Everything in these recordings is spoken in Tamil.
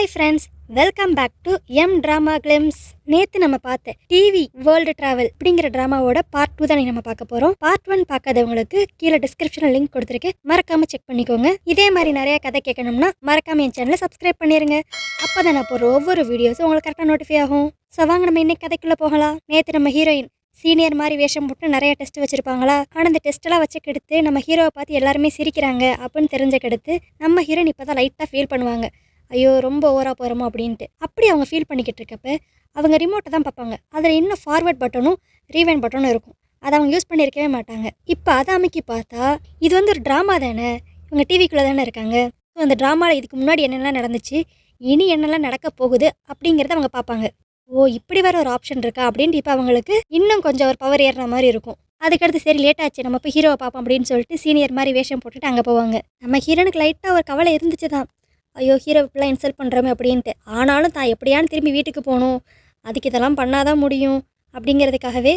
Hi friends, welcome back to எம் ட்ராமா கிளிம்ஸ். நேற்று நம்ம பார்த்த டிவி வேர்ல்டு ட்ராவல் அப்படிங்கிற ட்ராமாவோட பார்ட் 2 தான் நம்ம பார்க்க போகிறோம். பார்ட் 1 பார்க்காதவங்களுக்கு கீழே டிஸ்கிரிப்ஷனில் லிங்க் கொடுத்துருக்கேன், மறக்காமல் செக் பண்ணிக்கோங்க. இதே மாதிரி நிறைய கதை கேட்கணும்னா மறக்காமல் என் சேனலை சப்ஸ்கிரைப் பண்ணிடுங்க. அப்போ தான் நான் போடுற ஒவ்வொரு வீடியோஸும் உங்களுக்கு கரெக்டாக நோட்டிஃபை ஆகும். ஸோ வாங்க நம்ம இன்னைக்கு கதைக்குள்ளே போகலாம். நேற்று நம்ம ஹீரோயின் சீனியர் மாதிரி வேஷம் போட்டு நிறைய டெஸ்ட் வச்சிருப்பாங்களா, ஆனால் இந்த டெஸ்ட்டெல்லாம் வச்சுக்கெடுத்து நம்ம ஹீரோவை பார்த்து எல்லாருமே சிரிக்கிறாங்க அப்படின்னு தெரிஞ்சக்கெடுத்து நம்ம ஹீரோயின் இப்போ தான் லைட்டாக ஃபீல் பண்ணுவாங்க. ஐயோ ரொம்ப ஓவராக போகிறோமோ அப்படின்ட்டு. அப்படி அவங்க ஃபீல் பண்ணிக்கிட்டு இருக்கப்ப அவங்க ரிமோட்டை தான் பார்ப்பாங்க. அதில் இன்னும் ஃபார்வர்ட் பட்டனும் ரீவைண்ட் பட்டனும் இருக்கும். அதை அவங்க யூஸ் பண்ணியிருக்கவே மாட்டாங்க. இப்போ அதை அமைக்கி பார்த்தா இது வந்து ஒரு ட்ராமா தானே, இவங்க டிவிக்குள்ளே தானே இருக்காங்க. ஸோ அந்த ட்ராமாவில் இதுக்கு முன்னாடி என்னெல்லாம் நடந்துச்சு, இனி என்னெல்லாம் நடக்க போகுது அப்படிங்கிறத அவங்க பார்ப்பாங்க. ஓ இப்படி வேறு ஒரு ஆப்ஷன் இருக்கா அப்படின்ட்டு இப்போ அவங்களுக்கு இன்னும் கொஞ்சம் ஒரு பவர் ஏறுற மாதிரி இருக்கும். அதுக்கடுத்து சரி லேட் ஆச்சு, நம்ம போய் ஹீரோவை பார்ப்போம் அப்படின்னு சொல்லிட்டு சீனியர் மாதிரி வேஷம் போட்டுட்டு அங்கே போவாங்க. நம்ம ஹீரோனுக்கு லைட்டாக ஒரு கவலை இருந்துச்சு தான், ஐயோ ஹீரோ இப்படிலாம் இன்சல்ட் பண்ணுறோமே அப்படின்ட்டு. ஆனாலும் தான் எப்படியான்னு திரும்பி வீட்டுக்கு போகணும், அதுக்கு இதெல்லாம் பண்ணாதான் முடியும் அப்படிங்கிறதுக்காகவே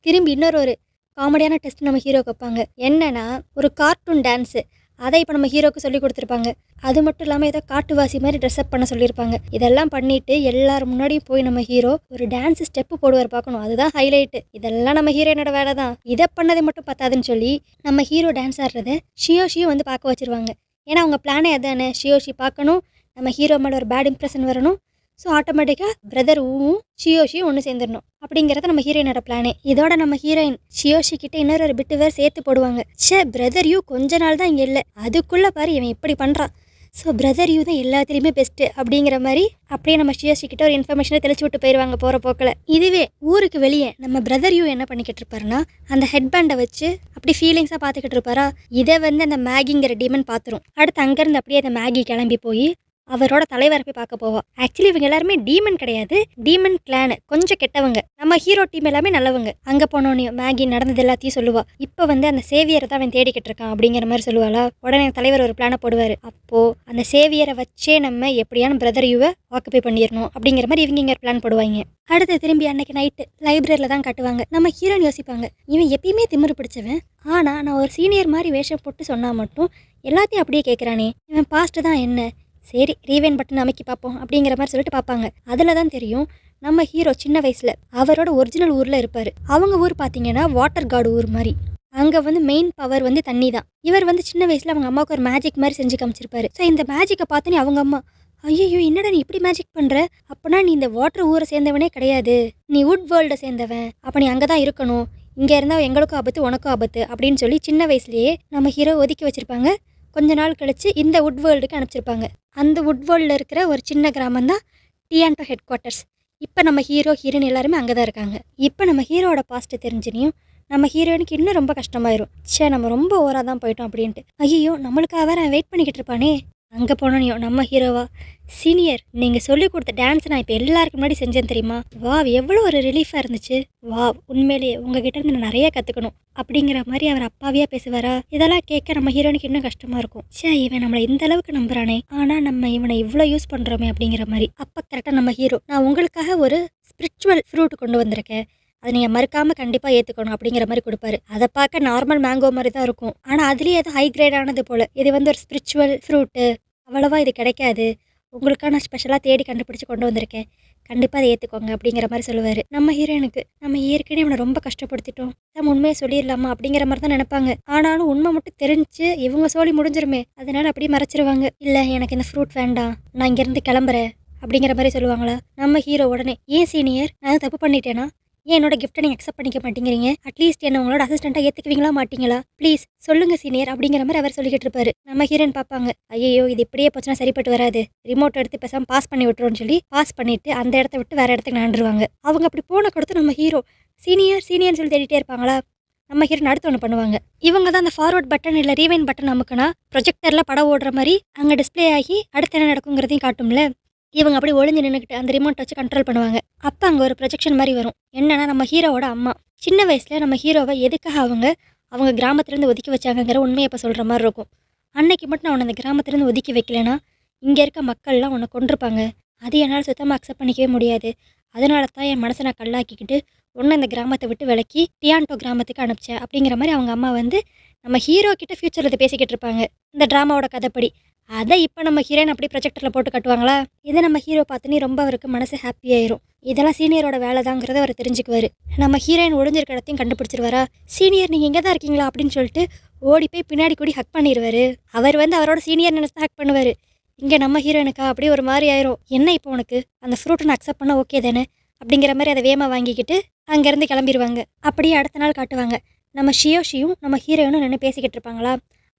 திரும்பி இன்னொரு காமெடியான டெஸ்ட் நம்ம ஹீரோக்கு வைப்பாங்க. என்னென்னா ஒரு கார்ட்டூன் டான்ஸு, அதை இப்போ நம்ம ஹீரோக்கு சொல்லி கொடுத்துருப்பாங்க. அது மட்டும் இல்லாமல் ஏதோ காட்டுவாசி மாதிரி ட்ரெஸ்அப் பண்ண சொல்லியிருப்பாங்க. இதெல்லாம் பண்ணிவிட்டு எல்லாரும் முன்னாடியும் போய் நம்ம ஹீரோ ஒரு டான்ஸ் ஸ்டெப்பு போடுவார் பார்க்கணும், அதுதான் ஹைலைட்டு. இதெல்லாம் நம்ம ஹீரோனோட வேலை தான். இதை பண்ணதை மட்டும் பத்தாதுன்னு சொல்லி நம்ம ஹீரோ டான்ஸ் ஆடுறதை ஷியோஷியும் வந்து பார்க்க வச்சுருவாங்க. ஏன்னா அவங்க பிளானே அதானே, ஷியோஷி பார்க்கணும், நம்ம ஹீரோ மேலே ஒரு பேட் இம்ப்ரெஷன் வரணும். ஸோ ஆட்டோமேட்டிக்காக பிரதர் ஊவும் ஷியோஷியும் ஒன்று சேர்ந்துடணும் அப்படிங்கிறத நம்ம ஹீரோயினோட பிளானே. இதோட நம்ம ஹீரோயின் ஷியோஷி கிட்ட இன்னொரு பிட்டு வேறு சேர்த்து போடுவாங்க. பிரதர் யூ கொஞ்ச நாள் தான் இங்கே இல்லை, அதுக்குள்ளே பாரு இவன் இப்படி பண்ணுறான். ஸோ பிரதர் யூ தான் எல்லாத்துலேயுமே பெஸ்ட்டு அப்படிங்கிற மாதிரி அப்படியே நம்ம ஷியோஷி கிட்ட ஒரு இன்ஃபர்மேஷனை தெளிச்சு விட்டு போயிடுவாங்க போகிற போக்கில். இதுவே ஊருக்கு வெளியே நம்ம பிரதர் யூ என்ன பண்ணிக்கிட்டு இருப்பாருன்னா, அந்த ஹெட் பேண்டை வச்சு அப்படி ஃபீலிங்ஸாக பார்த்துக்கிட்டு இருப்பாரா. இதை வந்து அந்த மேகிங்கிற டீமன் பார்த்துரும். அடுத்து அங்கேருந்து அப்படியே அந்த மேகி கிளம்பி போய் அவரோட தலைவரை போய் பார்க்க போவா. ஆக்சுவலி இவங்க எல்லாருமே டீமன் கிடையாது, டீமன் கிளானு, கொஞ்சம் கெட்டவங்க. நம்ம ஹீரோ டீம் எல்லாமே நல்லவங்க. அங்கே போனோன்னே மேகி நடந்தது எல்லாத்தையும் சொல்லுவா. இப்போ வந்து அந்த சேவியரை தான் அவன் தேடிக்கிட்டு இருக்கான் அப்படிங்கிற மாதிரி சொல்லுவாளா. உடனே தலைவர் ஒரு பிளானை போடுவார். அப்போது அந்த சேவியரை வச்சே நம்ம எப்படியான பிரதர் யூவை ஆக்குபை பண்ணிடணும் அப்படிங்கிற மாதிரி இவங்க இங்கே பிளான் போடுவாங்க. அடுத்து திரும்பி அன்னைக்கு நைட்டு லைப்ரரியில் தான் காட்டுவாங்க. நம்ம ஹீரோன்னு யோசிப்பாங்க, இவன் எப்பயுமே திமிரு பிடிச்சவன், ஆனால் நான் ஒரு சீனியர் மாதிரி வேஷம் போட்டு சொன்னால் மட்டும் எல்லாத்தையும் அப்படியே கேட்குறானே, இவன் பாஸ்ட்டு தான் என்ன, சரி ரீவைண்ட் பட்டன் அமைக்கி பார்ப்போம் அப்படிங்கிற மாதிரி சொல்லிட்டு பார்ப்பாங்க. அதில் தான் தெரியும் நம்ம ஹீரோ சின்ன வயசில் அவரோட ஒரிஜினல் ஊரில் இருப்பார். அவங்க ஊர் பார்த்தீங்கன்னா வாட்டர் கார்டு ஊர் மாதிரி. அங்கே வந்து மெயின் பவர் வந்து தண்ணி தான். இவர் வந்து சின்ன வயசில் அவங்க அம்மாவுக்கு ஒரு மேஜிக் மாதிரி செஞ்சு காமிச்சிருப்பாரு. ஸோ இந்த மேஜிக்கை பார்த்தோன்னே அவங்க அம்மா, ஐயோ என்னடா நீ இப்படி மேஜிக் பண்ணுற, அப்போனா நீ இந்த வாட்டர் ஊரை சேர்ந்தவனே கிடையாது, நீ வுட் வேர்ல்டை சேர்ந்தவன், அப்போ நீ அங்கே தான் இருக்கணும், இங்கே இருந்தால் எங்களுக்கும் ஆபத்து உனக்கும் ஆபத்து அப்படின்னு சொல்லி சின்ன வயசுலேயே நம்ம ஹீரோ ஒதுக்கி வச்சுருப்பாங்க. கொஞ்ச நாள் கழித்து இந்த வுட் வேர்ல்டுக்கு அனுப்பிச்சிருப்பாங்க. அந்த வுட் வேர்ல்டில் இருக்கிற ஒரு சின்ன கிராமம் தான் டியான்டோ ஹெட் குவார்ட்டர்ஸ். இப்போ நம்ம ஹீரோயின் எல்லாருமே அங்கே தான் இருக்காங்க. இப்போ நம்ம ஹீரோட பாஸ்ட்டு தெரிஞ்சுனியும் நம்ம ஹீரோயினுக்கு இன்னும் ரொம்ப கஷ்டமாயிரும். நம்ம ரொம்ப ஓவராக தான் போயிட்டோம் அப்படின்ட்டு. ஐயோ நம்மளுக்காக வேறு வெயிட் பண்ணிக்கிட்டு இருப்பானே. அங்கே போனோனையும் நம்ம ஹீரோவா, சீனியர் நீங்கள் சொல்லி கொடுத்த டான்ஸ் நான் இப்போ எல்லாருக்கு முன்னாடி செஞ்சேன் தெரியுமா, வா எவ்வளோ ஒரு ரிலீஃபாக இருந்துச்சு, வா உண்மையிலேயே உங்ககிட்ட இருந்து நான் நிறைய கற்றுக்கணும் அப்படிங்கிற மாதிரி அவர் அப்பாவியாக பேசுவாரா. இதெல்லாம் கேட்க நம்ம ஹீரோனுக்கு இன்னும் கஷ்டமாக இருக்கும். இவன் நம்மளை இந்த அளவுக்கு நம்புறானே, ஆனால் நம்ம இவனை இவ்வளோ யூஸ் பண்ணுறோமே அப்படிங்கிற மாதிரி. அப்போ கரெக்டாக நம்ம ஹீரோ, நான் உங்களுக்காக ஒரு ஸ்பிரிச்சுவல் ஃப்ரூட் கொண்டு வந்திருக்கேன், அதை நீங்கள் மறுக்காமல் கண்டிப்பாக ஏற்றுக்கணும் அப்படிங்கிற மாதிரி கொடுப்பாரு. அதை பார்க்க நார்மல் மேங்கோ மாதிரி தான் இருக்கும், ஆனால் அதுலேயே அது ஹை கிரேடானது போல். இது வந்து ஒரு ஸ்பிரிச்சுவல் ஃப்ரூட்டு, அவ்வளோவா இது கிடைக்காது, உங்களுக்காக நான் ஸ்பெஷலாக தேடி கண்டுபிடிச்சி கொண்டு வந்திருக்கேன், கண்டிப்பாக அதை ஏற்றுக்கோங்க அப்படிங்கிற மாதிரி சொல்லுவார். நம்ம ஹீரோனுக்கு நம்ம ஏற்கனவே அவனை ரொம்ப கஷ்டப்படுத்திட்டோம், நம்ம உண்மையை சொல்லிடலாமா அப்படிங்கிற மாதிரி தான் நினைப்பாங்க. ஆனாலும் உண்மை மட்டும் தெரிஞ்சு இவங்க சோழி முடிஞ்சிருமே, அதனால அப்படியே மறைச்சிருவாங்க. இல்லை எனக்கு இந்த ஃப்ரூட் வேண்டாம், நான் இங்கேருந்து கிளம்புறேன் அப்படிங்கிற மாதிரி சொல்லுவாங்களா. நம்ம ஹீரோ உடனே, ஏன் சீனியர் நான் தப்பு பண்ணிட்டேனா, ஏன் என்னோட கிஃப்ட்டை நீங்கள் அக்செப்ட் பண்ணிக்க மாட்டேங்கிறீங்க, அட்லீஸ்ட் என்ன உங்களோட அசிஸ்டண்ட்டாக ஏற்றுக்குவீங்களா மாட்டீங்களா, ப்ளீஸ் சொல்லுங்கள் சீனியர் அப்படிங்கிற மாதிரி அவர் சொல்லிக்கிட்டு இருப்பாரு. நம்ம ஹீரோயின் பார்ப்பாங்க, ஐயோ இது இப்படியே போச்சுன்னா சரிப்பட்டு வராது, ரிமோட் எடுத்து பேசாமல் பாஸ் பண்ணி விட்டுருவோன்னு சொல்லி பாஸ் பண்ணிவிட்டு அந்த இடத்த விட்டு வேறு இடத்துக்கு நடந்துருவாங்க. அவங்க அப்படி போன கொடுத்து நம்ம ஹீரோ சீனியர்னு சொல்லி தேடிட்டே இருப்பாங்களா. நம்ம ஹீரோன் அடுத்து ஒன்று பண்ணுவாங்க. இவங்க தான் அந்த ஃபார்வர்ட் பட்டன் இல்லை ரீவைண்ட் பட்டன் அமுக்குனா ப்ரொஜெக்டரில் படம் ஓடுற மாதிரி அங்கே டிஸ்பிளே ஆகி அடுத்து என்ன நடக்குங்கிறதையும் காட்டும்ல. இவங்க அப்படி ஒளிஞ்சு நின்றுக்கிட்டு அந்த ரிமோட் வச்சு கண்ட்ரோல் பண்ணுவாங்க. அப்போ அங்கே ஒரு ப்ரொஜெக்ஷன் மாதிரி வரும். என்னன்னா நம்ம ஹீரோவோட அம்மா சின்ன வயசில் நம்ம ஹீரோவை எதுக்காக அவங்க கிராமத்துலேருந்து ஒதுக்கி வச்சாங்கங்கிற உண்மையை இப்போ சொல்கிற மாதிரி இருக்கும். அன்னைக்கு மட்டும் அவனை அந்த கிராமத்துலேருந்து ஒதுக்கி வைக்கலைன்னா இங்கே இருக்க மக்கள்லாம் உன்னை கொண்டிருப்பாங்க, அது என்னால் சுத்தமாக அக்செப்ட் பண்ணிக்கவே முடியாது, அதனால தான் என் மனசை நான் கல்லாக்கிக்கிட்டு ஒன்று இந்த கிராமத்தை விட்டு விலக்கி டியான்டோ கிராமத்துக்கு அனுப்பிச்சேன் அப்படிங்கிற மாதிரி அவங்க அம்மா வந்து நம்ம ஹீரோ கிட்ட ஃப்யூச்சரில் பேசிக்கிட்டு இருப்பாங்க இந்த ட்ராமாவோட கதைப்படி. அதை இப்போ நம்ம ஹீரோயின் அப்படி ப்ரொஜெக்டரில் போட்டு கட்டுவாங்களா? இதை நம்ம ஹீரோ பார்த்துனே ரொம்ப அவருக்கு மனசு ஹாப்பியாயிரும். இதெல்லாம் சீனியரோட வேலை தாங்கிறத அவர் தெரிஞ்சுக்குவார். நம்ம ஹீரோயின் ஒளிஞ்சிருக்க இடத்தையும் கண்டுபிடிச்சிருவாரா? சீனியர் நீங்கள் இங்கே தான் இருக்கீங்களா அப்படின்னு சொல்லிட்டு ஓடி போய் பின்னாடி கூடி ஹக் பண்ணிடுவார். அவர் வந்து அவரோட சீனியர் நினச்சி ஹக் பண்ணுவார். இங்கே நம்ம ஹீரோயினுக்கா அப்படியே ஒரு மாதிரி ஆயிரும். என்ன இப்போ உனக்கு அந்த ஃப்ரூட்டை நான் அக்செப்ட் பண்ண ஓகே தானே அப்படிங்கிற மாதிரி அதை வேகமாக வாங்கிக்கிட்டு அங்கேருந்து கிளம்பிடுவாங்க. அப்படியே அடுத்த நாள் காட்டுவாங்க. நம்ம ஷியோஷியும் நம்ம ஹீரோயினும் நின்று பேசிக்கிட்டு இருப்பாங்களா?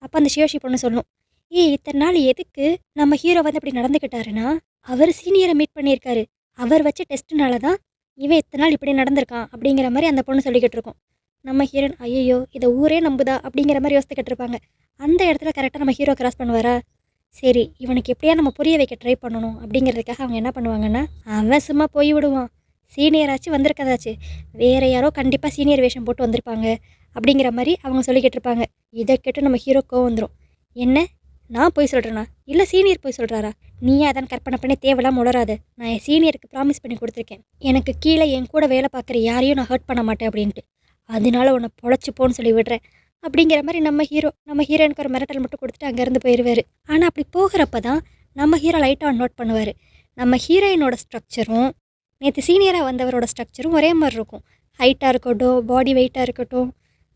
அப்போ அந்த ஷியோஷி பொண்ணு சொல்லும், இத்தனை நாள் எதுக்கு நம்ம ஹீரோ வந்து இப்படி நடந்துக்கிட்டாருன்னா, அவர் சீனியரை மீட் பண்ணியிருக்காரு. அவர் வச்ச டெஸ்ட்டுனால தான் இவன் இத்தனை நாள் இப்படி நடந்திருக்கான் அப்படிங்கிற மாதிரி அந்த பொண்ணு சொல்லிக்கிட்டு இருக்கோம். நம்ம ஹீரோயின் ஐயோ இதை ஊரே நம்புதா அப்படிங்கிற மாதிரி யோசித்துக்கிட்டு இருப்பாங்க. அந்த இடத்துல கரெக்டாக நம்ம ஹீரோ கிராஸ் பண்ணுவாரா? சரி இவனுக்கு எப்படியா நம்ம புரிய வைக்க ட்ரை பண்ணணும் அப்படிங்கிறதுக்காக அவங்க என்ன பண்ணுவாங்கன்னா, அவன் சும்மா போய் விடுவான். சீனியராச்சு வந்திருக்கதாச்சு, வேறு யாரோ கண்டிப்பாக சீனியர் வேஷம் போட்டு வந்திருப்பாங்க அப்படிங்கிற மாதிரி அவங்க சொல்லிக்கிட்டு இருப்பாங்க. இதை கேட்டு நம்ம ஹீரோ கோவம் வந்துடும். என்ன நான் போய் சொல்கிறேண்ணா இல்லை சீனியர் போய் சொல்கிறாரா? நீயே அதான் கற்பனை பண்ணி தேவையில்லாம உளராத. நான் என் சீனியருக்கு ப்ராமிஸ் பண்ணி கொடுத்துருக்கேன், எனக்கு கீழே என் கூட வேலை பார்க்குற யாரையும் நான் ஹர்ட் பண்ண மாட்டேன் அப்படின்ட்டு. அதனால உன்னை பொழைச்சிப்போன்னு சொல்லி விடுறேன் அப்படிங்கிற மாதிரி நம்ம ஹீரோயினுக்கு ஒரு மிரட்டல் மட்டும் கொடுத்துட்டு அங்கேருந்து போயிடுவார். ஆனால் அப்படி போகிறப்ப தான் நம்ம ஹீரோ லைட்டாக நோட் பண்ணுவார். நம்ம ஹீரோயினோட ஸ்ட்ரக்சரும் நேற்று சீனியராக வந்தவரோட ஸ்ட்ரக்சரும் ஒரே மாதிரி இருக்கும். ஹைட்டாக இருக்கட்டும், பாடி வெயிட்டாக இருக்கட்டும்,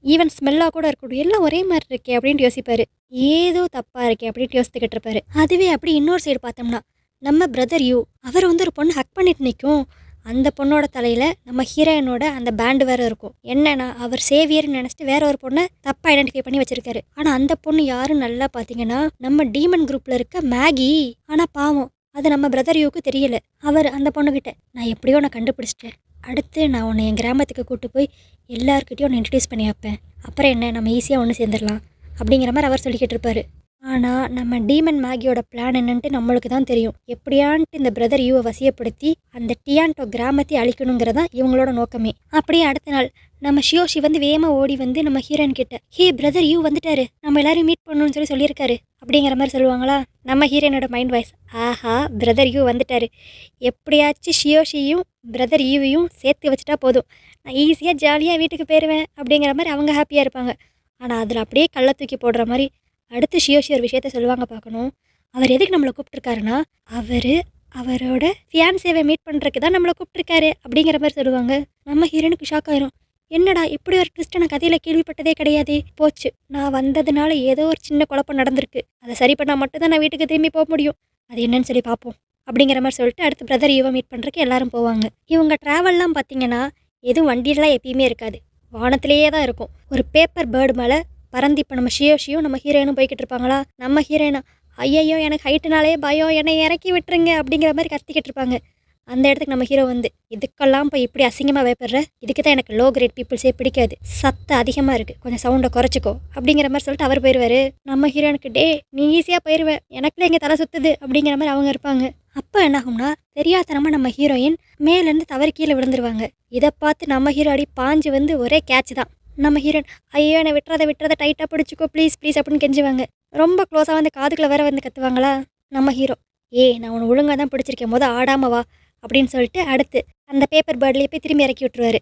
ஈவன் ஸ்மெல்லாக கூட இருக்கட்டும், எல்லாம் ஒரே மாதிரி இருக்கே அப்படின்ட்டு யோசிப்பார். ஏதோ தப்பாக இருக்கே அப்படின்ட்டு யோசித்துக்கிட்டு இருப்பார். அதுவே அப்படி இன்னொரு சைடு பார்த்தோம்னா நம்ம பிரதர் யூ, அவர் வந்து ஒரு பொண்ணு ஹக் பண்ணிட்டு நிற்கும். அந்த பொண்ணோட தலையில் நம்ம ஹீரோயினோட அந்த பேண்டு வேறு இருக்கும். என்னன்னா அவர் சேவியர்னு நினச்சிட்டு வேற ஒரு பொண்ணை தப்பாக ஐடென்டிஃபை பண்ணி வச்சிருக்காரு. ஆனால் அந்த பொண்ணு யாரும் நல்லா பார்த்தீங்கன்னா நம்ம டீமன் குரூப்பில் இருக்க மேகி. ஆனால் பாவம் அது நம்ம பிரதர் யூக்கு தெரியல. அவர் அந்த பொண்ணுக்கிட்ட நான் எப்படியோ நான் கண்டுபிடிச்சிட்டேன், அடுத்து நான் உன்னை என் கிராமத்துக்கு கூட்டு போய் எல்லாருக்கிட்டையும் உன்னை இன்ட்ரடியூஸ் பண்ணி வைப்பேன், அப்புறம் என்ன நம்ம ஈஸியாக ஒன்று சேர்ந்துடலாம் அப்படிங்கிற மாதிரி அவர் சொல்லிக்கிட்டு இருப்பார். ஆனால் நம்ம டீமன் மேகியோட பிளான் என்னன்ட்டு நம்மளுக்கு தான் தெரியும். எப்படியான்ட்டு இந்த பிரதர் யூவை வசியப்படுத்தி அந்த டியான்டோ கிராமத்தை அழிக்கணுங்கிறதான் இவங்களோட நோக்கமே. அப்படியே அடுத்த நாள் நம்ம ஷியோஷி வந்து வேகமாக ஓடி வந்து நம்ம ஹீரோயின் கிட்ட, ஹே பிரதர் யூ வந்துட்டாரு, நம்ம எல்லாரையும் மீட் பண்ணணும்னு சொல்லியிருக்காரு அப்படிங்கிற மாதிரி சொல்லுவாங்களா? நம்ம ஹீரோயினோட மைண்ட் வாய்ஸ், ஆஹா பிரதர் யூ வந்துட்டாரு, எப்படியாச்சும் ஷியோஷியும் பிரதர் யூவையும் சேர்த்து வச்சுட்டா போதும், நான் ஈஸியாக ஜாலியாக வீட்டுக்கு போயிடுவேன் அப்படிங்கிற மாதிரி அவங்க ஹாப்பியாக இருப்பாங்க. ஆனால் அதில் அப்படியே கள்ள தூக்கி போடுற மாதிரி அடுத்து ஷியோஷி ஒரு விஷயத்த சொல்லுவாங்க பார்க்கணும். அவர் எதுக்கு நம்மளை கூப்பிட்ருக்காருன்னா, அவரோட ஃபியான்சேவை மீட் பண்ணுறதுக்கு தான் நம்மளை கூப்பிட்ருக்காரு அப்படிங்கிற மாதிரி சொல்லுவாங்க. நம்ம ஹீரோனுக்கு ஷாக் ஆயிரும். என்னடா இப்படி ஒரு ட்விஸ்ட்டை நான் கதையில் கேள்விப்பட்டதே கிடையாது. போச்சு, நான் வந்ததுனால ஏதோ ஒரு சின்ன குழப்பம் நடந்திருக்கு, அதை சரி பண்ணால் மட்டும்தான் நான் வீட்டுக்கு திரும்பி போக முடியும், அது என்னன்னு சொல்லி பார்ப்போம் அப்படிங்கிற மாதிரி சொல்லிட்டு அடுத்து பிரதர் யூவை மீட் பண்ணுறதுக்கு எல்லாரும் போவாங்க. இவங்க ட்ராவல்லாம் பார்த்தீங்கன்னா எதுவும் வண்டியெல்லாம் எப்பயுமே இருக்காது, வானத்திலேயே தான் இருக்கும். ஒரு பேப்பர் பேர்டு மேலே பறந்து இப்போ நம்ம ஷியோஷியும் நம்ம ஹீரோயினும் போய்கிட்டு இருப்பாங்களா? நம்ம ஹீரோயினா ஐயையோ எனக்கு ஹைட்டுனாலே பயம், என்னை இறக்கி விட்டுருங்க அப்படிங்கிற மாதிரி கத்திக்கிட்டு இருப்பாங்க. அந்த இடத்துக்கு நம்ம ஹீரோ வந்து, இதுக்கெல்லாம் போய் இப்படி அசிங்கமாக பயப்படுற, இதுக்கு தான் எனக்கு லோ கிரேட் பீப்புள்ஸே பிடிக்காது, சத்தம் அதிகமாக இருக்குது, கொஞ்சம் சவுண்டை குறைச்சிக்கோ அப்படிங்கிற மாதிரி சொல்லிட்டு அவர் போயிடுவார். நம்ம ஹீரோனுக்கு டே நீ ஈஸியாக போயிடுவேன், எனக்குள்ள எங்கே தலை சுற்றுது அப்படிங்கிற மாதிரி அவங்க இருப்பாங்க. அப்போ என்ன ஆகும்னா தெரியாதனமாக நம்ம ஹீரோயின் மேலேருந்து தவறி கீழே விழுந்துருவாங்க. இதை பார்த்து நம்ம ஹீரோ அடி பாஞ்சு வந்து ஒரே கேட்ச் தான். நம்ம ஹீரோயின் ஐயோ என்னை விட்டுறதை டைட்டாக பிடிச்சிக்கோ ப்ளீஸ் அப்படின்னு கெஞ்சுவாங்க. ரொம்ப க்ளோஸாக வந்து காதுக்குள்ளே வேற வந்து கத்துவாங்களா? நம்ம ஹீரோ நான் உன்னை ஒழுங்காக தான் பிடிச்சிருக்கேன், ஆடாமல் வா அப்படின்னு சொல்லிட்டு அடுத்து அந்த பேப்பர் பேர்ட்லேயே போய் திரும்பி இறக்கி விட்டுருவாரு.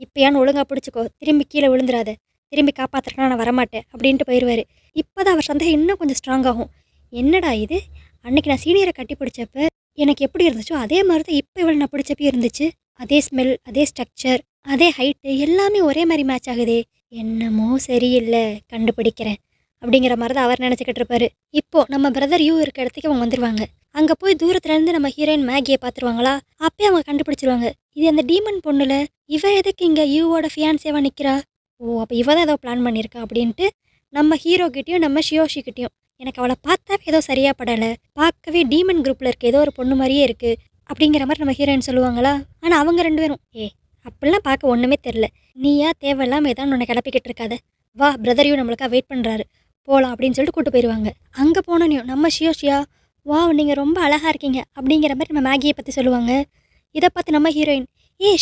இப்போயான்னு ஒழுங்காக பிடிச்சிக்கோ, திரும்பி கீழே விழுந்துடாத, திரும்பி காப்பாற்றுறதுனா நான் வரமாட்டேன் அப்படின்ட்டு போயிடுவார். இப்போ தான் அவர் சந்தேகம் இன்னும் கொஞ்சம் ஸ்ட்ராங் ஆகும். என்னடா இது, அன்னைக்கு நான் சீனியரை கட்டி பிடிச்சப்ப எனக்கு எப்படி இருந்துச்சோ அதே மாதிரி தான் இப்போ இவளை நான் பிடிச்சப்பே இருந்துச்சு, அதே ஸ்மெல், அதே ஸ்ட்ரக்சர், அதே ஹைட்டு, எல்லாமே ஒரே மாதிரி மேட்ச் ஆகுதே, என்னமோ சரியில்லை, கண்டுபிடிக்கிறேன் அப்படிங்கிற மாதிரி தான் அவர் நினச்சிக்கிட்டு இருப்பாரு. இப்போது நம்ம பிரதர் யூ இருக்க இடத்துக்கு அவங்க வந்துடுவாங்க. அங்கே போய் தூரத்துலேருந்து நம்ம ஹீரோயின் மேகியை பார்த்துருவாங்களா? அப்பயே அவங்க கண்டுபிடிச்சிருவாங்க, இது அந்த டீமன் பொண்ணுல, இவ எதுக்கு இங்கே யூவோட ஃபியான்சேவா நிற்கிறா? அப்போ இவ தான் ஏதோ பிளான் பண்ணியிருக்கா அப்படின்ட்டு நம்ம ஹீரோக்கிட்டையும் நம்ம ஷியோஷிக்கிட்டையும், எனக்கு அவளை பார்த்தாவே ஏதோ சரியாக படலை, பார்க்கவே டீமன் குரூப்பில் இருக்க ஏதோ ஒரு பொண்ணு மாதிரியே இருக்குது அப்படிங்கிற மாதிரி நம்ம ஹீரோயின் சொல்லுவாங்களா? ஆனால் அவங்க ரெண்டு பேரும் அப்படிலாம் பார்க்க ஒன்றுமே தெரில, நீயா தேவையில்லாமல் ஏதாவது உன்னை கிளப்பிக்கிட்டு இருக்காத, வா பிரதரையும் நம்மளுக்காக வெயிட் பண்ணுறாரு போகலாம் அப்படின்னு சொல்லிட்டு கூப்பிட்டு போயிடுவாங்க. அங்கே போனோனையும் நம்ம ஷியோஷியா, வா நீங்கள் ரொம்ப அழகாக இருக்கீங்க அப்படிங்கிற மாதிரி நம்ம மேகியை பற்றி சொல்லுவாங்க. இதை பார்த்து நம்ம ஹீரோயின்,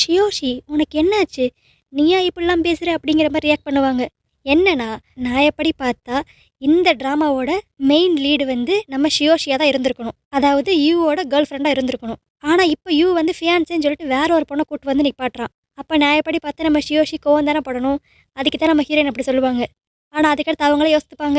ஷியோஷி உனக்கு என்னாச்சு, நீயா இப்படிலாம் பேசுகிற அப்படிங்கிற மாதிரி ரியாக்ட் பண்ணுவாங்க. என்னன்னா நான் எப்படி பார்த்தா இந்த ட்ராமாவோட மெயின் லீடு வந்து நம்ம ஷியோஷியாக தான் இருந்திருக்கணும், அதாவது யூவோட கேர்ள் ஃப்ரெண்டாக இருந்திருக்கணும். ஆனால் இப்போ யூ வந்து ஃபியான்ஸேன்னு சொல்லிட்டு வேற ஒரு பொண்ணை கூப்பிட்டு வந்து நிப்பாட்டுறான். அப்போ நான் எப்படி பார்த்தா நம்ம ஷியோஷி கோவம் தானே படணும், அதுக்கு தான் நம்ம ஹீரோயின் அப்படி சொல்லுவாங்க. ஆனால் அதுக்கடுத்து அவங்களே யோசித்துப்பாங்க,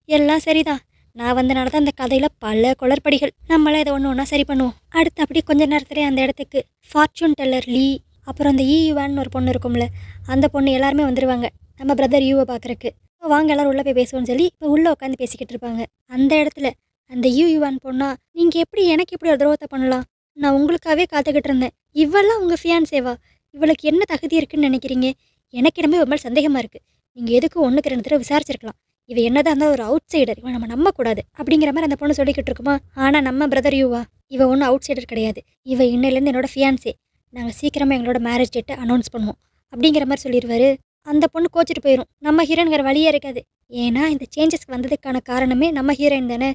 எல்லாம் சரிதான், நான் வந்தனால தான் இந்த கதையில் பல குளறுபடிகள். நம்மளே இதை ஒன்று ஒன்றா சரி பண்ணுவோம். அடுத்து அப்படி கொஞ்ச நேரத்துலேயே அந்த இடத்துக்கு ஃபார்ச்சூன் டெல்லர் லீ, அப்புறம் அந்த ஈவான்னு ஒரு பொண்ணு இருக்கும்ல, அந்த பொண்ணு எல்லாருமே வந்துடுவாங்க நம்ம பிரதர் யூவை பார்க்குறக்கு. வாங்க எல்லோரும் உள்ளே போய் பேசுவோன்னு சொல்லி இப்போ உள்ளே உட்காந்து பேசிக்கிட்டு இருப்பாங்க. அந்த இடத்துல அந்த யூவான் பொண்ணா, நீங்கள் எப்படி எனக்கு எப்படி ஒரு துரோகத்தை பண்ணலாம்? நான் உங்களுக்காகவே காத்துக்கிட்டு இருந்தேன். இவெல்லாம் உங்கள் ஃபியான்சேவா? இவளுக்கு என்ன தகுதி இருக்குன்னு நினைக்கிறீங்க? எனக்கு இடமே ஒரு மாதிரி சந்தேகமாக இருக்குது. நீங்கள் எதுக்கு 1க்கு 2 தடவை விசாரிச்சிருக்கலாம். இவ என்னதான் இருந்தால் ஒரு அவுட் சைடர், இவன் நம்ம நம்பக்கூடாது அப்படிங்கிற மாதிரி அந்த பொண்ணு சொல்லிக்கிட்டு இருக்குமா. ஆனால் நம்ம பிரதர் யூவா, இவ ஒன்றும் அவுட் சைடர் கிடையாது. இவ இன்னையிலேருந்து என்னோட ஃபியான்சே. நாங்கள் சீக்கிரமாக எங்களோட மேரேஜ் டேட்டை அனௌன்ஸ் பண்ணுவோம் அப்படிங்கிற மாதிரி சொல்லிடுவாரு. அந்த பொண்ணு கோச்சிட்டு போயிடும். நம்ம ஹீரோயின்கிற வழியே இருக்காது. ஏன்னா இந்த சேஞ்சஸ்க்கு வந்ததுக்கான காரணமே நம்ம ஹீரோயின் தானே.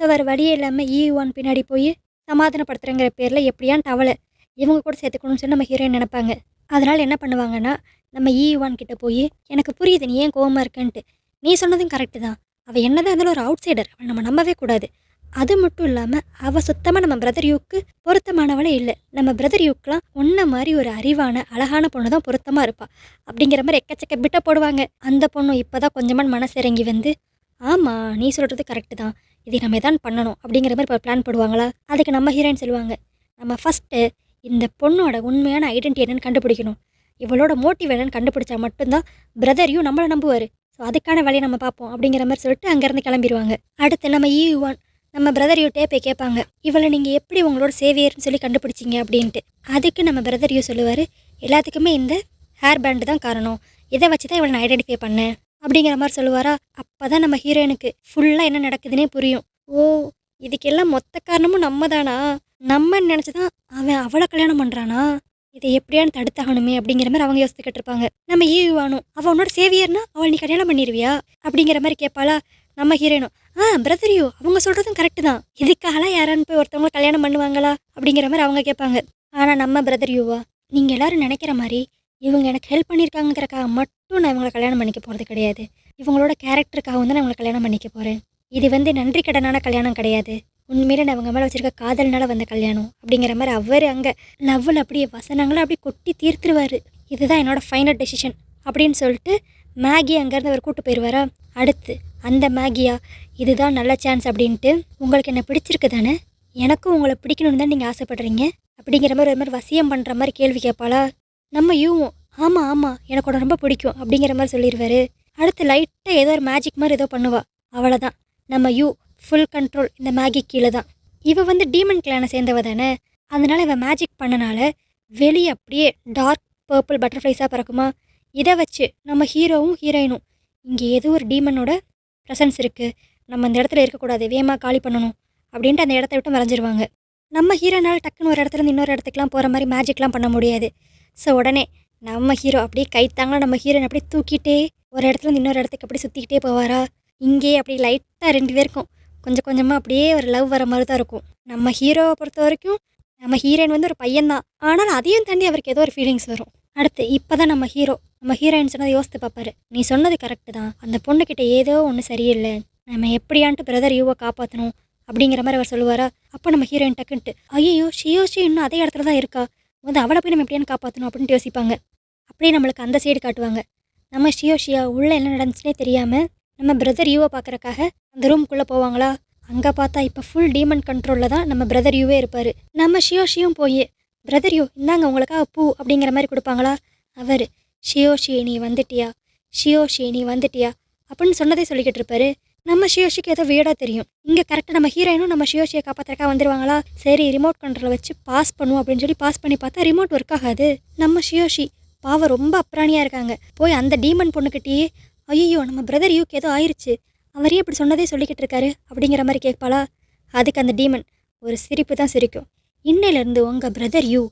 ஸோ வேறு வழியே இல்லாமல் ஈவான் பின்னாடி போய் சமாதானப்படுத்துறங்கிற பேரில் எப்படியான் டவலை இவங்க கூட சேர்த்துக்கணும்னு சொல்லி நம்ம ஹீரோயின் நினைப்பாங்க. அதனால் என்ன பண்ணுவாங்கன்னா, நம்ம ஈவான் கிட்ட போய், எனக்கு புரியுது நீ ஏன் கோவமாக இருக்கன்ட்டு, நீ சொன்னதும் கரெக்டு தான். அவள் என்னதான் இருந்தாலும் ஒரு அவுட் சைடர், அவள் நம்ம நம்பவே கூடாது. அது மட்டும் இல்லாமல் அவள் சுத்தமாக நம்ம பிரதர் யூக்கு பொருத்தமானவளே இல்லை. நம்ம பிரதர் யூக்கெலாம் ஒன்றை மாதிரி ஒரு அறிவான அழகான பொண்ணு தான் பொருத்தமாக இருப்பாள் அப்படிங்கிற மாதிரி எக்கச்சக்க பிட்ட போடுவாங்க. அந்த பொண்ணு இப்போ தான் கொஞ்சமாக மனசு இறங்கி வந்து, ஆமாம் நீ சொல்கிறது கரெக்டு தான், இதை நம்ம எதான் பண்ணணும் அப்படிங்கிற மாதிரி இப்போ பிளான் போடுவாங்களா. அதுக்கு நம்ம ஹீரோயின் சொல்லுவாங்க, நம்ம ஃபஸ்ட்டு இந்த பொண்ணோட உண்மையான ஐடென்டிட்டி என்னன்னு கண்டுபிடிக்கணும். இவளோட மோட்டிவ் என்னன்னு கண்டுபிடிச்சா மட்டும்தான் பிரதரையும் நம்மளை நம்புவார். ஸோ அதுக்கான வழியை நம்ம பார்ப்போம் அப்படிங்கிற மாதிரி சொல்லிட்டு அங்கேருந்து கிளம்பிடுவாங்க. அடுத்து நம்ம ஈவான் நம்ம பிரதர் யூட்டே போய் கேட்பாங்க, இவளை நீங்கள் எப்படி உங்களோட சேவியர்னு சொல்லி கண்டுபிடிச்சிங்க அப்படின்ட்டு. அதுக்கு நம்ம பிரதர் யூ சொல்லுவார், எல்லாத்துக்குமே இந்த ஹேர் பேண்டு தான் காரணம், இதை வச்சு தான் இவளை நான் ஐடென்டிஃபை பண்ணேன் அப்படிங்கிற மாதிரி சொல்லுவாரா. அப்போ தான் நம்ம ஹீரோயினுக்கு ஃபுல்லாக என்ன நடக்குதுன்னே புரியும். ஓ, இதுக்கெல்லாம் மொத்த காரணமும் நம்ம தானா, நம்ம நினச்சி தான் அவன் அவளை கல்யாணம் பண்ணுறானா, இதை எப்படியானு தடுத்தாகணுமே அப்படிங்கிற மாதிரி அவங்க யோசித்துக்கிட்டு இருப்பாங்க. நம்ம ஈவானும், அவள் உன்னோட சேவியர்னா அவள் நீ கல்யாணம் பண்ணிடுவியா அப்படிங்கிற மாதிரி கேட்பாளா. நம்ம ஹீரோயினும், பிரதரியோ அவங்க சொல்கிறதும் கரெக்டு தான், இதுக்காகலாம் யாரான்னு போய் ஒருத்தவங்க கல்யாணம் பண்ணுவாங்களா அப்படிங்கிற மாதிரி அவங்க கேட்பாங்க. ஆனால் நம்ம பிரதரியோவா, நீங்கள் எல்லோரும் நினைக்கிற மாதிரி இவங்க எனக்கு ஹெல்ப் பண்ணியிருக்காங்கிறக்காக மட்டும் நான் இவங்களை கல்யாணம் பண்ணிக்க போகிறது கிடையாது. இவங்களோட கேரக்டருக்காக வந்து நான் இவங்களை கல்யாணம் பண்ணிக்க போகிறேன். இது வந்து நன்றி கடனான கல்யாணம் கிடையாது, உண்மையில நான் அவங்க மேலே வச்சுருக்க காதல்னால வந்த கல்யாணம் அப்படிங்கிற மாதிரி அவர் அங்கே லவ்வில் அப்படியே வசனங்களை அப்படியே கொட்டி தீர்த்துருவார். இதுதான் என்னோடய ஃபைனல் டெசிஷன் அப்படின்னு சொல்லிட்டு மேகி அங்கேருந்து அவர் கூப்பிட்டு போயிடுவாரா. அடுத்து அந்த மேகியா, இதுதான் நல்ல சான்ஸ் அப்படின்ட்டு, உங்களுக்கு என்ன பிடிச்சிருக்கு தானே, எனக்கும் உங்களை பிடிக்கணும்னு தான் நீங்கள் ஆசைப்படுறீங்க அப்படிங்கிற மாதிரி ஒரு மாதிரி வசியம் பண்ணுற மாதிரி கேள்வி கேட்பாளா. நம்ம யூவும், ஆமாம் ஆமாம் எனக்கு உன்னை ரொம்ப பிடிக்கும் அப்படிங்கிற மாதிரி சொல்லிடுவார். அடுத்து லைட்டாக ஏதோ ஒரு மேஜிக் மாதிரி ஏதோ பண்ணுவா, அவ்வளோதான் நம்ம யூ ஃபுல் கண்ட்ரோல் இந்த மேகி கீழே தான். இவள் வந்து டீமன் கிளானை சேர்ந்தவ தானே, அதனால் இவள் மேஜிக் பண்ணனால வெளியே அப்படியே டார்க் பர்பிள் பட்டர்ஃப்ளைஸாக பறக்குமா. இதை வச்சு நம்ம ஹீரோவும் ஹீரோயினும், இங்கே ஏதோ ஒரு டீமனோட ப்ரெசன்ஸ் இருக்குது, நம்ம அந்த இடத்துல இருக்கக்கூடாது, வேகமாக காலி பண்ணணும் அப்படின்ட்டு அந்த இடத்த விட்டு மறைஞ்சிருவாங்க. நம்ம ஹீரோனால் டக்குன்னு ஒரு இடத்துலேருந்து இன்னொரு இடத்துக்குலாம் போகிற மாதிரி மேஜிக்லாம் பண்ண முடியாது. ஸோ உடனே நம்ம ஹீரோ அப்படியே கைத்தாங்களா நம்ம ஹீரோயின் அப்படியே தூக்கிட்டே ஒரு இடத்துலேருந்து இன்னொரு இடத்துக்கு அப்படியே சுற்றிக்கிட்டே போவாரா. இங்கேயே அப்படியே லைட்டாக 2 பேருக்கும் கொஞ்சம் கொஞ்சமாக அப்படியே ஒரு லவ் வர மாதிரி தான் இருக்கும். நம்ம ஹீரோவை பொறுத்த வரைக்கும் நம்ம ஹீரோயின் வந்து ஒரு பையன்தான், ஆனால் அதையும் தாண்டி அவருக்கு ஏதோ ஒரு ஃபீலிங்ஸ் வரும். அடுத்து இப்போ தான் நம்ம ஹீரோயின் சொன்னதை யோசித்து பார்ப்பாரு. நீ சொன்னது கரெக்டு தான், அந்த பொண்ணுக்கிட்ட ஏதோ ஒன்று சரியில்லை, நம்ம எப்படியான்ட்டு பிரதர் யூவை காப்பாற்றணும் அப்படிங்கிற மாதிரி அவர் சொல்லுவாரா. அப்போ நம்ம ஹீரோயின் டக்குன்ட்டு, ஐயோ ஷியோஷி இன்னும் அதே இடத்துல தான் இருக்கா, வந்து அவளை போய் நம்ம எப்படியான்னு காப்பாற்றணும் அப்படின்ட்டு யோசிப்பாங்க. அப்படியே நம்மளுக்கு அந்த சைடு காட்டுவாங்க. நம்ம ஷியோஷியா உள்ளே என்ன நடந்துச்சுனே தெரியாமல் நம்ம பிரதர் யூவை பார்க்குறக்காக அந்த ரூம்குள்ளே போவாங்களா. அங்கே பார்த்தா இப்போ ஃபுல் டீமன் கண்ட்ரோலில் தான் நம்ம பிரதர் யூவே இருப்பார். நம்ம ஷியோஷியும் போய், பிரதர் யூ இந்தாங்க உங்களுக்காக பூ அப்படிங்கிற மாதிரி கொடுப்பாங்களா. அவர், ஷியோஷி நீ வந்துட்டியா, ஷியோஷி நீ வந்துட்டியா அப்படின்னு சொன்னதே சொல்லிக்கிட்டு இருப்பாரு. நம்ம ஷியோஷிக்கு ஏதோ வீடாக தெரியும், இங்கே கரெக்டாக நம்ம ஹீரோயினும் நம்ம ஷியோஷியை காப்பாற்றுறக்கா வந்துடுவாங்களா. சரி ரிமோட் கண்ட்ரோலை வச்சு பாஸ் பண்ணுவோம் அப்படின்னு சொல்லி பாஸ் பண்ணி பார்த்தா ரிமோட் ஒர்க் ஆகாது. நம்ம ஷியோஷி பாவம் ரொம்ப அப்ராணியாக இருக்காங்க, போய் அந்த டீமன் பொண்ணுக்கிட்டேயே, ஐயோ நம்ம பிரதர் யூக்கு ஏதோ ஆயிடுச்சு, அவரே இப்படி சொன்னதே சொல்லிக்கிட்டு இருக்காரு அப்படிங்கிற மாதிரி கேட்பாளா. அதுக்கு அந்த டீமன் ஒரு சிரிப்பு தான் சிரிக்கும். இன்னையிலேருந்து உங்கள் பிரதர் யூ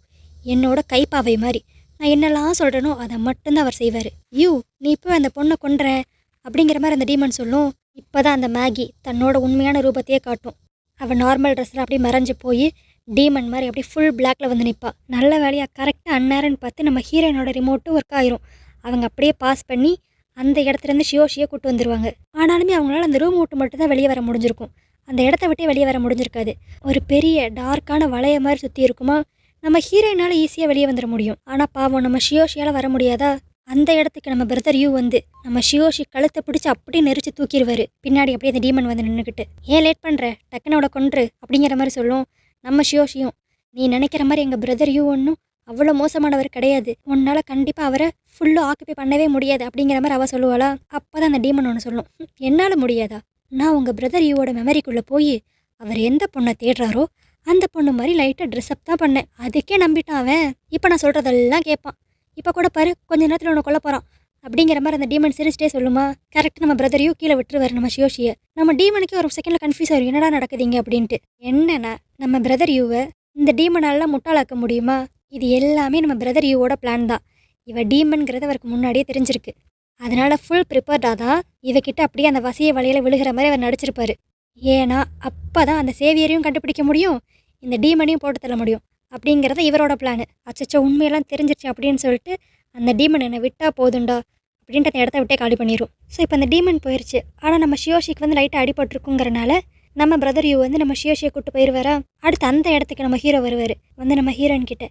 என்னோட கைப்பாவை மாதிரி, நான் என்னெல்லாம் சொல்கிறேனோ அதை மட்டும்தான் அவர் செய்வார். யூ நீ இப்போ அந்த பொண்ணை கொண்டுறேன் அப்படிங்கிற மாதிரி அந்த டீமன் சொல்லும். இப்போ தான் அந்த மேகி தன்னோட உண்மையான ரூபத்தையே காட்டும். அவள் நார்மல் ட்ரெஸ்ஸில் அப்படியே மறைஞ்சு போய் டீமன் மாதிரி அப்படியே ஃபுல் பிளாக்ல வந்து நிற்பா. நல்ல வேலையாக கரெக்டாக அந்நேரம்னு பார்த்து நம்ம ஹீரோயினோட ரிமோட்டும் ஒர்க் ஆயிரும். அவங்க அப்படியே பாஸ் பண்ணி அந்த இடத்துலேருந்து ஷியோஷியை கூட்டு வந்துடுவாங்க. ஆனாலுமே அவங்களால அந்த ரூம் விட்டு மட்டும் தான் வெளியே வர முடிஞ்சிருக்கும், அந்த இடத்த விட்டே வெளியே வர முடிஞ்சிருக்காது. ஒரு பெரிய டார்க்கான வளைய மாதிரி சுற்றி இருக்குமா. நம்ம ஹீரோயினால் ஈஸியாக வெளியே வந்துட முடியும், ஆனால் பாவம் நம்ம ஷியோஷியால் வர முடியாதா. அந்த இடத்துக்கு நம்ம பிரதர் யூ வந்து நம்ம ஷியோஷி கழுத்தை பிடிச்சி அப்படியே நெரிச்சு தூக்கிடுவாரு. பின்னாடி அப்படியே அந்த டீமன் வந்து நின்றுக்கிட்டு, ஏன் லேட் பண்ணுற, டக்குன்னு அவளை கொன்று அப்படிங்கிற மாதிரி சொல்லும். நம்ம ஷியோஷியும், நீ நினைக்கிற மாதிரி எங்கள் பிரதர் யூ ஒன்றும் அவ்வளோ மோசமானவர் கிடையாது, உன்னால் கண்டிப்பாக அவரை ஃபுல்லாக ஆக்குப்பை பண்ணவே முடியாது அப்படிங்கிற மாதிரி அவள் சொல்லுவாளா. அப்போ தான் அந்த டீமன் ஒன்று சொல்லும், என்னால் முடியாதா, நான் உங்கள் பிரதர் யூவோட மெமரிக்குள்ளே போய் அவர் எந்த பொண்ணை தேடுறாரோ அந்த பொண்ணு மாதிரி லைட்டாக ட்ரெஸ்அப் தான் பண்ணேன், அதுக்கே நம்பிட்டான் அவன். இப்போ நான் சொல்கிறதெல்லாம் கேட்பான். இப்போ கூட பாரு, கொஞ்ச நேரத்தில் உன்னை கொல்ல போகிறான் அப்படிங்கிற மாதிரி அந்த டீமன் சிரிச்சிட்டே சொல்லுமா. கரெக்டாக நம்ம பிரதரையும் கீழே விட்டுருவார் நம்ம ஷியோஷியை. நம்ம டீமனுக்கே ஒரு செகண்டில் கன்ஃபியூஸ் ஆகும், என்னடா நடக்குதுங்க அப்படின்ட்டு. என்னன்னா நம்ம பிரதர் யூவை இந்த டீமனாலாம் முட்டாளாக்க முடியுமா? இது எல்லாமே நம்ம பிரதர் யூவோட பிளான் தான். இவ டீமன்கிறது அவருக்கு முன்னாடியே தெரிஞ்சிருக்கு. அதனால் ஃபுல் ப்ரிப்பேர்டாக தான் இவகிட்ட அப்படியே அந்த வசிய வலையில் விழுகிற மாதிரி அவர் நடிச்சிருப்பார். ஏன்னா அப்போ தான் அந்த சேவியரையும் கண்டுபிடிக்க முடியும், இந்த டீமனையும் போட்டு தள்ள முடியும் அப்படிங்கிறத இவரோட பிளான். அச்சச்சோ உண்மையெல்லாம் தெரிஞ்சிருச்சு அப்படின்னு சொல்லிட்டு அந்த டீமன் என்னை விட்டால் போதுண்டா அப்படின்ட்டு அந்த இடத்த விட்டே காலி பண்ணிடும். ஸோ இப்போ அந்த டீமன் போயிடுச்சு. ஆனால் நம்ம ஷியோஷிக்கு வந்து லைட்டாக அடிபட்டுருக்குங்கிறனால நம்ம பிரதர் யூ வந்து நம்ம ஷியோஷியை கூப்பிட்டு போயிடுவாரா. அடுத்து அந்த இடத்துக்கு நம்ம ஹீரோ வருவார். வந்து நம்ம ஹீரோயின் கிட்ட,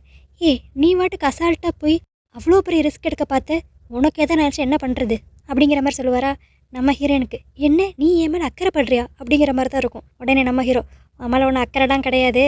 நீ வாட்டுக்கு அசால்ட்டாக போய் அவ்வளோ பெரிய ரிஸ்க் எடுக்க பார்த்த, உனக்கு எதை நினச்சி என்ன பண்ணுறது அப்படிங்கிற மாதிரி சொல்லுவாரா. நம்ம ஹீரோயினுக்கு, என்ன நீ என் மேலே அக்கறைப்படுறியா அப்படிங்கிற மாதிரி தான் இருக்கும். உடனே நம்ம ஹீரோ, மேலே ஒன்று அக்கறைலாம் கிடையாது,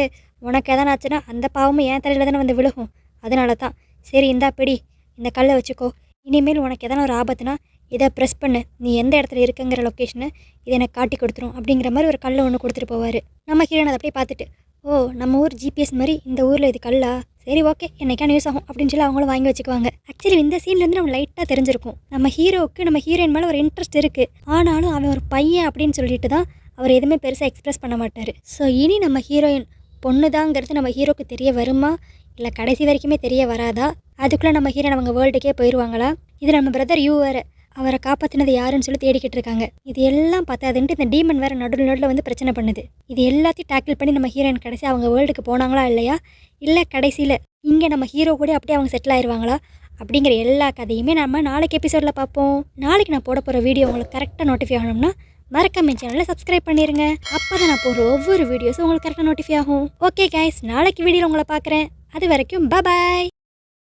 உனக்கு எதனாச்சுன்னா அந்த பாவமும் என் தலையில் தானே வந்து விழுகும், அதனால தான். சரி இந்தா பிடி, இந்த கல்லை வச்சுக்கோ, இனிமேல் உனக்கு எதனா ஒரு ஆபத்துனா இதை ப்ரெஸ் பண்ணு, நீ எந்த இடத்துல இருக்குங்கிற லொக்கேஷனை இதை எனக்கு காட்டி கொடுத்துரும் அப்படிங்கிற மாதிரி ஒரு கல்லை ஒன்று கொடுத்துட்டு போவார். நம்ம ஹீரோயின் அதை அப்படியே பார்த்துட்டு, ஓ நம்ம ஊர் ஜிபிஎஸ் மாதிரி இந்த ஊரில் இது கல்லா, சரி ஓகே என்னைக்கான யூஸ் ஆகும் அப்படின்னு சொல்லி அவங்களும் வாங்கி வச்சுக்குவாங்க. ஆக்சுவலி இந்த சீன்லேருந்து நம்ம லைட்டாக தெரிஞ்சிருக்கும், நம்ம ஹீரோவுக்கு நம்ம ஹீரோயின் மேலே ஒரு இன்ட்ரெஸ்ட் இருக்குது, ஆனாலும் அவன் ஒரு பையன் அப்படின்னு சொல்லிட்டு தான் அவர் எதுவுமே பெருசாக எக்ஸ்ப்ரெஸ் பண்ண மாட்டார். ஸோ இனி நம்ம ஹீரோயின் பொண்ணு தாங்கிறது நம்ம ஹீரோக்கு தெரிய வருமா, இல்லை கடைசி வரைக்குமே தெரிய வராதா, அதுக்குள்ளே நம்ம ஹீரோயின் அவங்க வேர்ல்டுக்கே போயிடுவாங்களா. இது நம்ம பிரதர் யூ வேறு, அவரை காப்பாற்றினது யாருன்னு சொல்லி தேடிக்கிட்டு இருக்காங்க. இது எல்லாம் பார்த்தாதுன்ட்டு இந்த டீமன் வேறு நடுவில் வந்து பிரச்சனை பண்ணுது. இது எல்லாத்தையும் டேக்கிள் பண்ணி நம்ம ஹீரோயின் கடைசி அவங்க வேர்ல்டுக்கு போனாங்களா இல்லையா, இல்லை கடைசியில் இங்கே நம்ம ஹீரோ கூட அப்படியே அவங்க செட்டில் ஆயிடுவாங்களா அப்படிங்கிற எல்லா கதையுமே நம்ம நாளைக்கு எபிசோடில் பார்ப்போம். நாளைக்கு நான் போட போகிற வீடியோ உங்களுக்கு கரெக்டாக நோட்டிஃபை ஆகணும்னா மறக்காம என் சேனலை சப்ஸ்கிரைப் பண்ணிடுங்க. அப்போ தான் நான் போடுற ஒவ்வொரு வீடியோஸும் உங்களுக்கு கரெக்டாக நோட்டிஃபை ஆகும். ஓகே கைஸ், நாளைக்கு வீடியோவில் உங்களை பார்க்குறேன். அது வரைக்கும் பாய்.